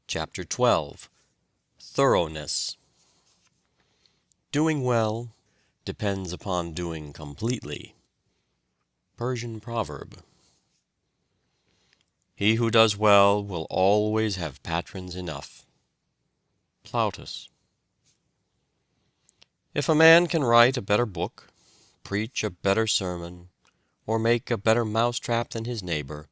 Chapter 12. Thoroughness. Doing well depends upon doing completely. Persian proverb. He who does well will always have patrons enough. Plautus. If a man can write a better book, preach a better sermon, or make a better mousetrap than his neighbor,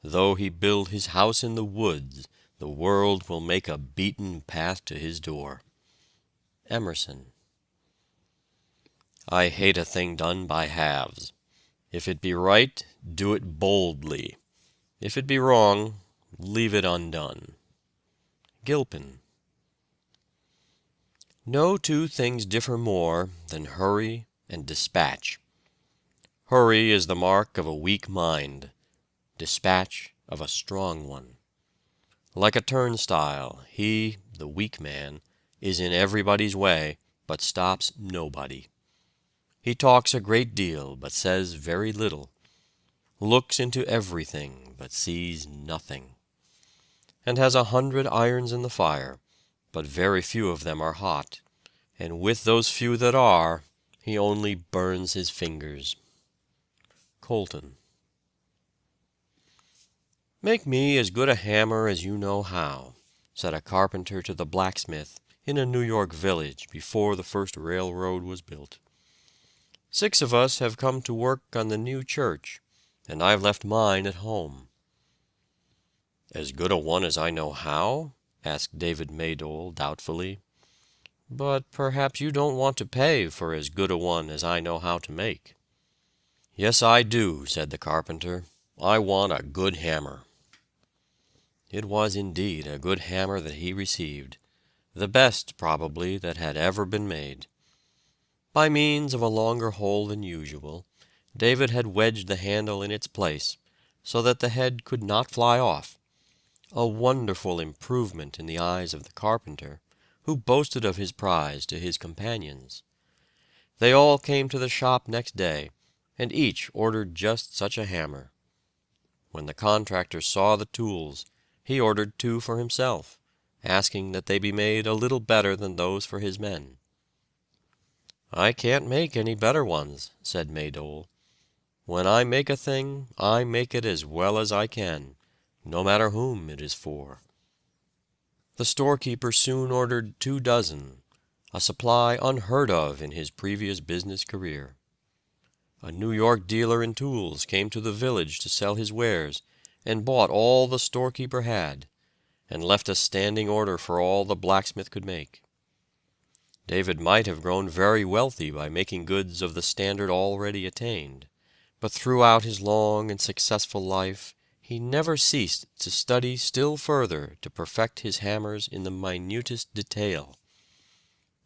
though he build his house in the woods, the world will make a beaten path to his door. Emerson. I hate a thing done by halves. If it be right, do it boldly. If it be wrong, leave it undone. Gilpin. No two things differ more than hurry and dispatch. Hurry is the mark of a weak mind, dispatch of a strong one. Like a turnstile, he, the weak man, is in everybody's way, but stops nobody. He talks a great deal, but says very little, looks into everything, but sees nothing, and has 100 irons in the fire, but very few of them are hot, and with those few that are, he only burns his fingers. Colton. "Make me as good a hammer as you know how," said a carpenter to the blacksmith in a New York village before the first railroad was built. "6 of us have come to work on the new church, and I've left mine at home." "As good a one as I know how?" asked David Maydole doubtfully. "But perhaps you don't want to pay for as good a one as I know how to make." "Yes, I do," said the carpenter. "I want a good hammer." It was indeed a good hammer that he received, the best, probably, that had ever been made. By means of a longer hole than usual, David had wedged the handle in its place, so that the head could not fly off, a wonderful improvement in the eyes of the carpenter, who boasted of his prize to his companions. They all came to the shop next day, and each ordered just such a hammer. When the contractor saw the tools, he ordered 2 for himself, asking that they be made a little better than those for his men. "I can't make any better ones," said Maydole. "When I make a thing, I make it as well as I can, no matter whom it is for." The storekeeper soon ordered 2 dozen, a supply unheard of in his previous business career. A New York dealer in tools came to the village to sell his wares, and bought all the storekeeper had, and left a standing order for all the blacksmith could make. David might have grown very wealthy by making goods of the standard already attained, but throughout his long and successful life he never ceased to study still further to perfect his hammers in the minutest detail.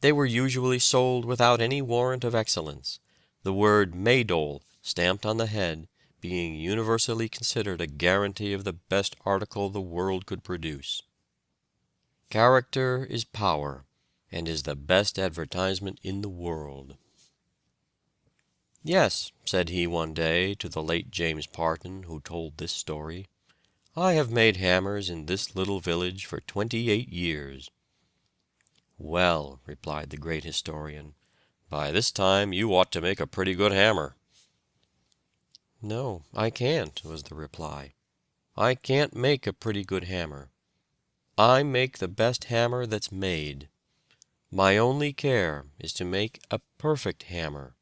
They were usually sold without any warrant of excellence, the word Maydole stamped on the head being universally considered a guarantee of the best article the world could produce. Character is power, and is the best advertisement in the world. "Yes," said he one day to the late James Parton, who told this story, "I have made hammers in this little village for 28 years." "Well," replied the great historian, "by this time you ought to make a pretty good hammer." "No, I can't," was the reply. "I can't make a pretty good hammer. I make the best hammer that's made. My only care is to make a perfect hammer.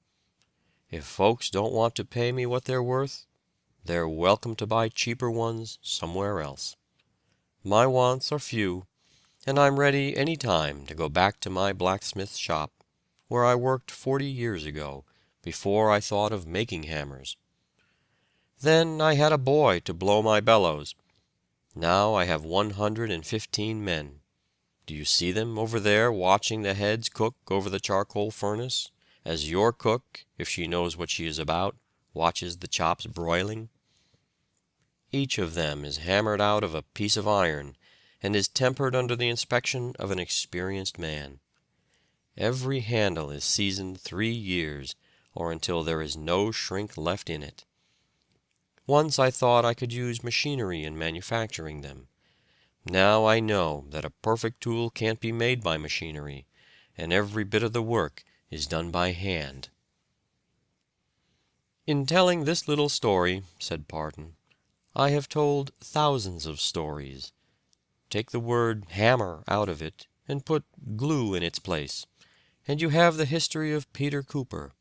If folks don't want to pay me what they're worth, they're welcome to buy cheaper ones somewhere else. My wants are few, and I'm ready any time to go back to my blacksmith's shop, where I worked 40 years ago, before I thought of making hammers. Then I had a boy to blow my bellows. Now I have 115 men. Do you see them over there watching the heads cook over the charcoal furnace, as your cook, if she knows what she is about, watches the chops broiling? Each of them is hammered out of a piece of iron, and is tempered under the inspection of an experienced man. Every handle is seasoned 3 years, or until there is no shrink left in it. Once I thought I could use machinery in manufacturing them, Now I know that a perfect tool can't be made by machinery, and every bit of the work is done by hand." "In telling this little story," said Parton, "I have told thousands of stories. Take the word hammer out of it, and put glue in its place, and you have the history of Peter Cooper.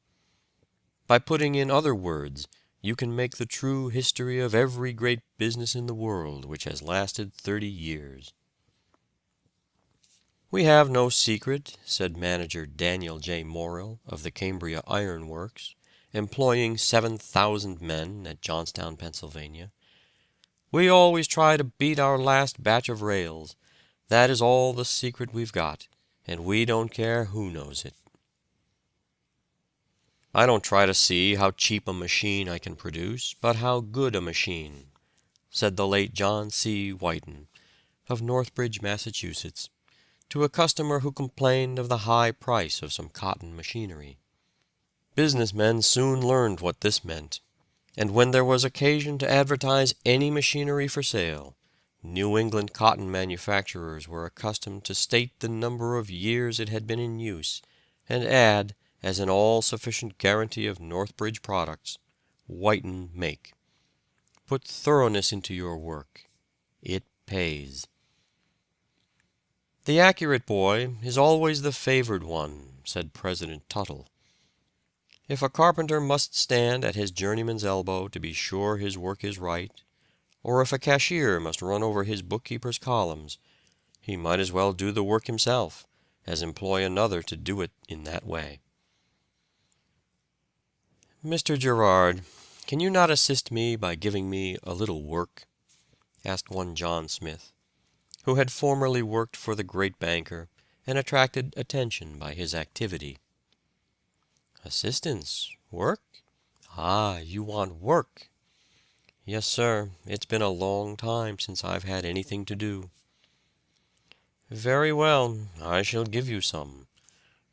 By putting in other words, you can make the true history of every great business in the world which has lasted 30 years. "We have no secret," said manager Daniel J. Morrill of the Cambria Iron Works, employing 7,000 men at Johnstown, Pennsylvania. "We always try to beat our last batch of rails. That is all the secret we've got, and we don't care who knows it. I don't try to see how cheap a machine I can produce, but how good a machine," said the late John C. Whiten, of Northbridge, Massachusetts, to a customer who complained of the high price of some cotton machinery. Businessmen soon learned what this meant, and when there was occasion to advertise any machinery for sale, New England cotton manufacturers were accustomed to state the number of years it had been in use, and add, as an all-sufficient guarantee of Northbridge products, "Whiten make." Put thoroughness into your work. It pays. "The accurate boy is always the favored one," said President Tuttle. "If a carpenter must stand at his journeyman's elbow to be sure his work is right, or if a cashier must run over his bookkeeper's columns, he might as well do the work himself as employ another to do it in that way." "Mr. Girard, can you not assist me by giving me a little work?" asked one John Smith, who had formerly worked for the great banker and attracted attention by his activity. "Assistance? Work? Ah, you want work." "Yes, sir. It's been a long time since I've had anything to do." "Very well, I shall give you some.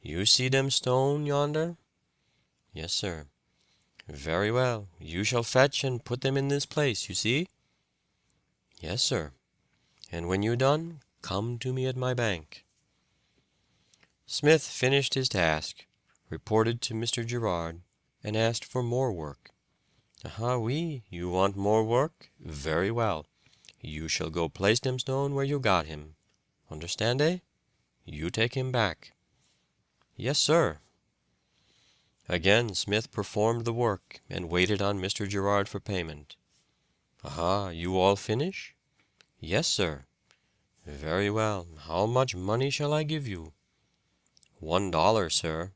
You see them stone yonder?" "Yes, sir." "Very well, you shall fetch and put them in this place, you see?" "Yes, sir. And when you're done, come to me at my bank." Smith finished his task, reported to Mr. Girard, and asked for more work. "Ah, oui, you want more work? Very well. You shall go place them stone where you got him. Understand, eh? You take him back." "Yes, sir." Again Smith performed the work, and waited on Mr. Girard for payment. "Aha, you all finish?" "Yes, sir." "Very well. How much money shall I give you?" $1, sir."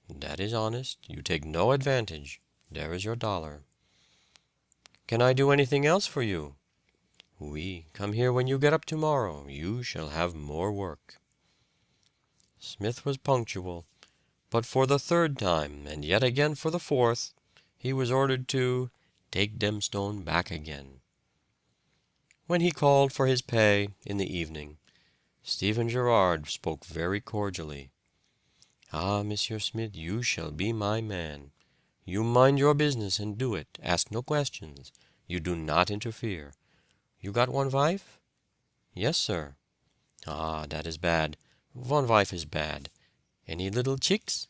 "That is honest. You take no advantage. There is your dollar." "Can I do anything else for you?" "Oui. Come here when you get up tomorrow. You shall have more work." Smith was punctual, but for the third time, and yet again for the fourth, he was ordered to "take dem stone back again." When he called for his pay in the evening, Stephen Girard spoke very cordially. "Ah, Monsieur Smith, you shall be my man. You mind your business and do it. Ask no questions. You do not interfere. You got one wife?" "Yes, sir." "Ah, that is bad. One wife is bad. Any little chicks?"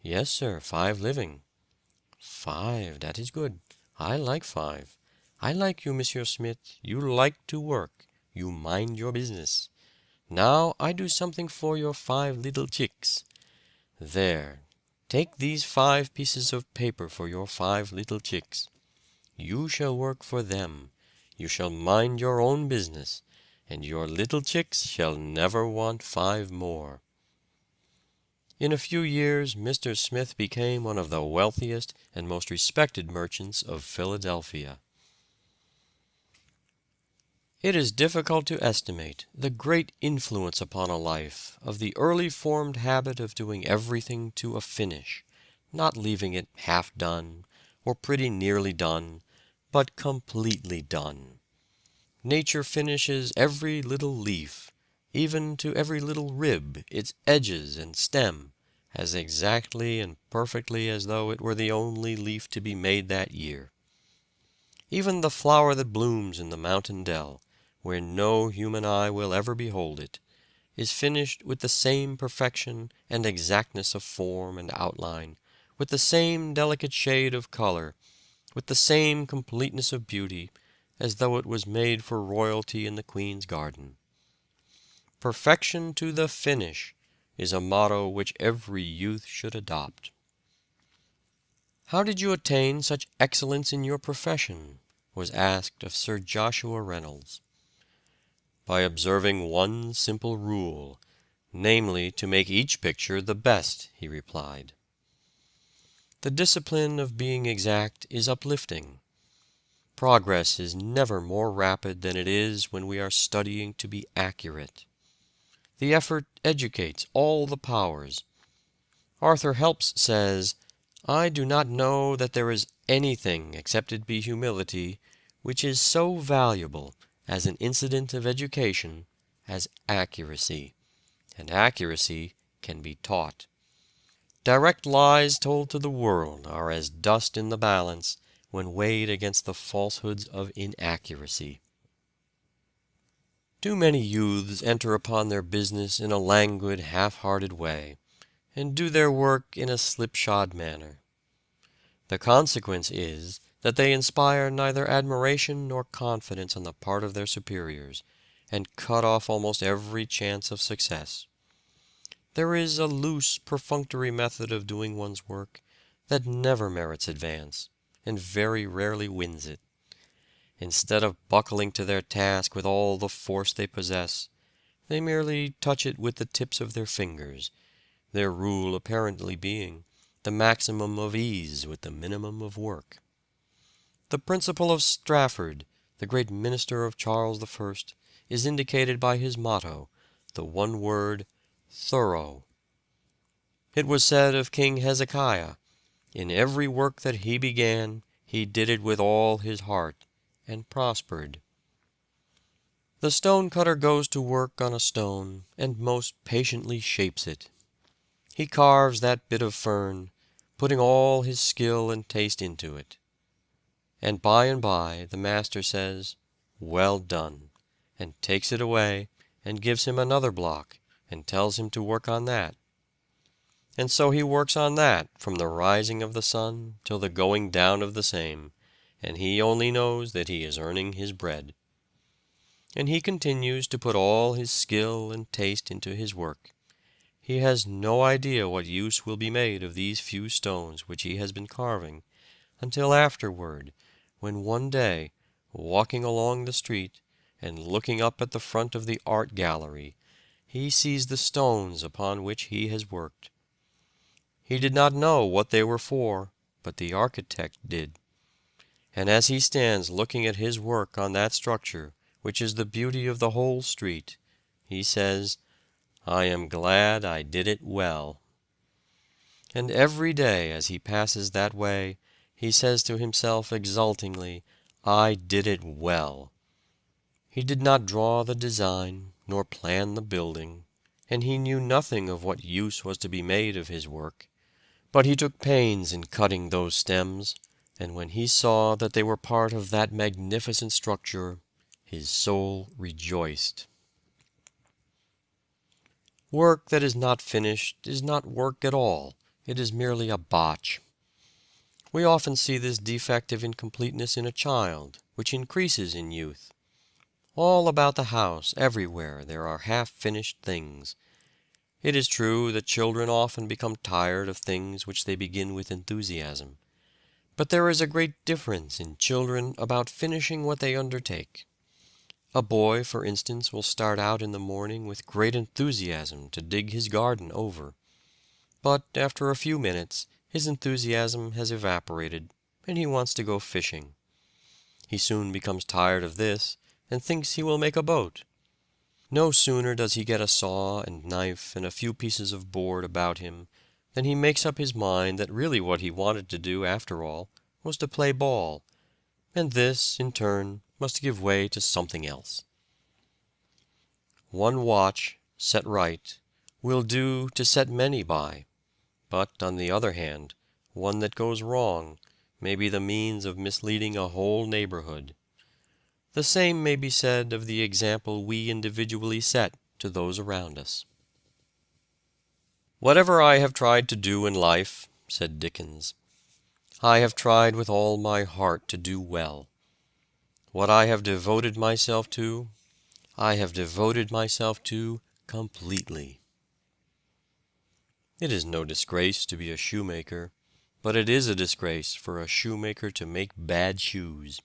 "Yes, sir, 5 living." "5, that is good. I like 5. I like you, Monsieur Smith. You like to work. You mind your business. Now I do something for your 5 little chicks. There, take these 5 pieces of paper for your 5 little chicks. You shall work for them. You shall mind your own business, and your little chicks shall never want 5 more." In a few years Mr. Smith became one of the wealthiest and most respected merchants of Philadelphia. It is difficult to estimate the great influence upon a life of the early formed habit of doing everything to a finish, not leaving it half done, or pretty nearly done, but completely done. Nature finishes every little leaf, even to every little rib, its edges and stem, as exactly and perfectly as though it were the only leaf to be made that year. Even the flower that blooms in the mountain dell, where no human eye will ever behold it, is finished with the same perfection and exactness of form and outline, with the same delicate shade of color, with the same completeness of beauty, as though it was made for royalty in the Queen's garden. Perfection to the finish is a motto which every youth should adopt. "How did you attain such excellence in your profession?" was asked of Sir Joshua Reynolds. "By observing one simple rule, namely to make each picture the best," he replied. The discipline of being exact is uplifting. Progress is never more rapid than it is when we are studying to be accurate. The effort educates all the powers. Arthur Helps says, "I do not know that there is anything, except it be humility, which is so valuable as an incident of education as accuracy, and accuracy can be taught. Direct lies told to the world are as dust in the balance when weighed against the falsehoods of inaccuracy." Too many youths enter upon their business in a languid, half-hearted way, and do their work in a slipshod manner. The consequence is that they inspire neither admiration nor confidence on the part of their superiors, and cut off almost every chance of success. There is a loose, perfunctory method of doing one's work that never merits advance, and very rarely wins it. Instead of buckling to their task with all the force they possess, they merely touch it with the tips of their fingers, their rule apparently being the maximum of ease with the minimum of work. The principle of Strafford, the great minister of Charles I, is indicated by his motto, the one word, thorough. It was said of King Hezekiah, "In every work that he began, he did it with all his heart, and prospered." The stone-cutter goes to work on a stone, and most patiently shapes it. He carves that bit of fern, putting all his skill and taste into it. And by the master says, "Well done," and takes it away, and gives him another block, and tells him to work on that. And so he works on that from the rising of the sun till the going down of the same, and he only knows that he is earning his bread. And he continues to put all his skill and taste into his work. He has no idea what use will be made of these few stones which he has been carving, until afterward, when one day, walking along the street, and looking up at the front of the art gallery, he sees the stones upon which he has worked. He did not know what they were for, but the architect did. And as he stands looking at his work on that structure, which is the beauty of the whole street, he says, "I am glad I did it well." And every day as he passes that way, he says to himself exultingly, "I did it well." He did not draw the design, nor plan the building, and he knew nothing of what use was to be made of his work. But he took pains in cutting those stems, and when he saw that they were part of that magnificent structure, his soul rejoiced. Work that is not finished is not work at all, it is merely a botch. We often see this defect of incompleteness in a child, which increases in youth. All about the house, everywhere, there are half-finished things. It is true that children often become tired of things which they begin with enthusiasm. But there is a great difference in children about finishing what they undertake. A boy, for instance, will start out in the morning with great enthusiasm to dig his garden over. But after a few minutes, his enthusiasm has evaporated, and he wants to go fishing. He soon becomes tired of this, and thinks he will make a boat. No sooner does he get a saw and knife and a few pieces of board about him than he makes up his mind that really what he wanted to do after all was to play ball, and this, in turn, must give way to something else. One watch, set right, will do to set many by, but, on the other hand, one that goes wrong may be the means of misleading a whole neighborhood. the same may be said of the example we individually set to those around us. "Whatever I have tried to do in life," said Dickens, "I have tried with all my heart to do well. What I have devoted myself to, I have devoted myself to completely." It is no disgrace to be a shoemaker, but it is a disgrace for a shoemaker to make bad shoes.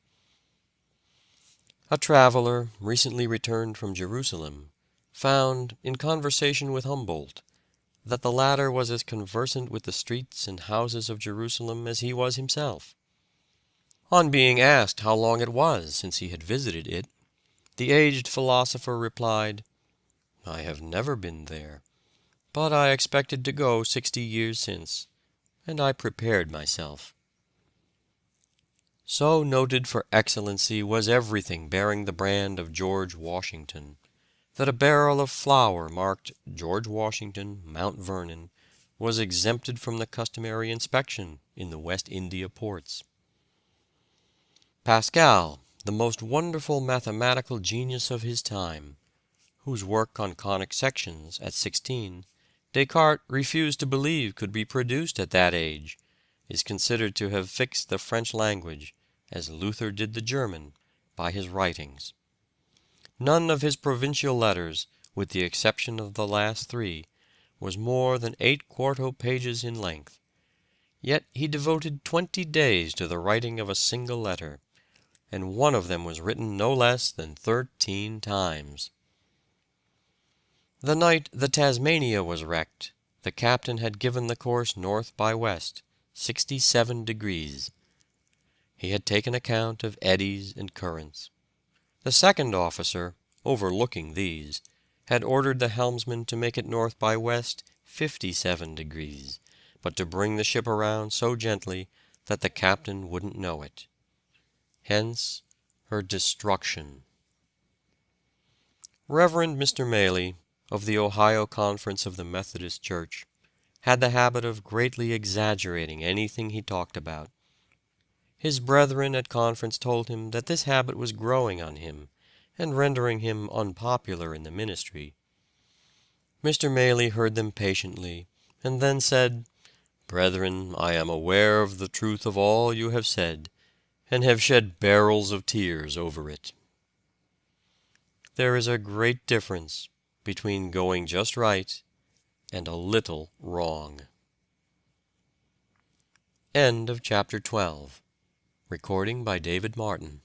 A traveler, recently returned from Jerusalem, found, in conversation with Humboldt, that the latter was as conversant with the streets and houses of Jerusalem as he was himself. On being asked how long it was since he had visited it, the aged philosopher replied, "I have never been there, but I expected to go 60 years since, and I prepared myself." So noted for excellency was everything bearing the brand of George Washington, that a barrel of flour marked "George Washington, Mount Vernon," was exempted from the customary inspection in the West India ports. Pascal, the most wonderful mathematical genius of his time, whose work on conic sections at 16 Descartes refused to believe could be produced at that age, is considered to have fixed the French language, as Luther did the German, by his writings. None of his provincial letters, with the exception of the last 3, was more than 8 quarto pages in length. Yet he devoted 20 days to the writing of a single letter, and one of them was written no less than 13 times. The night the Tasmania was wrecked, the captain had given the course north by west, 67 degrees. He had taken account of eddies and currents. The second officer, overlooking these, had ordered the helmsman to make it north by west 57 degrees, but to bring the ship around so gently that the captain wouldn't know it. Hence her destruction. Reverend Mr. Maley, of the Ohio Conference of the Methodist Church, had the habit of greatly exaggerating anything he talked about. His brethren at conference told him that this habit was growing on him, and rendering him unpopular in the ministry. Mr. Maley heard them patiently, and then said, "Brethren, I am aware of the truth of all you have said, and have shed barrels of tears over it." There is a great difference between going just right and a little wrong. End of chapter 12. Recording by David Martin.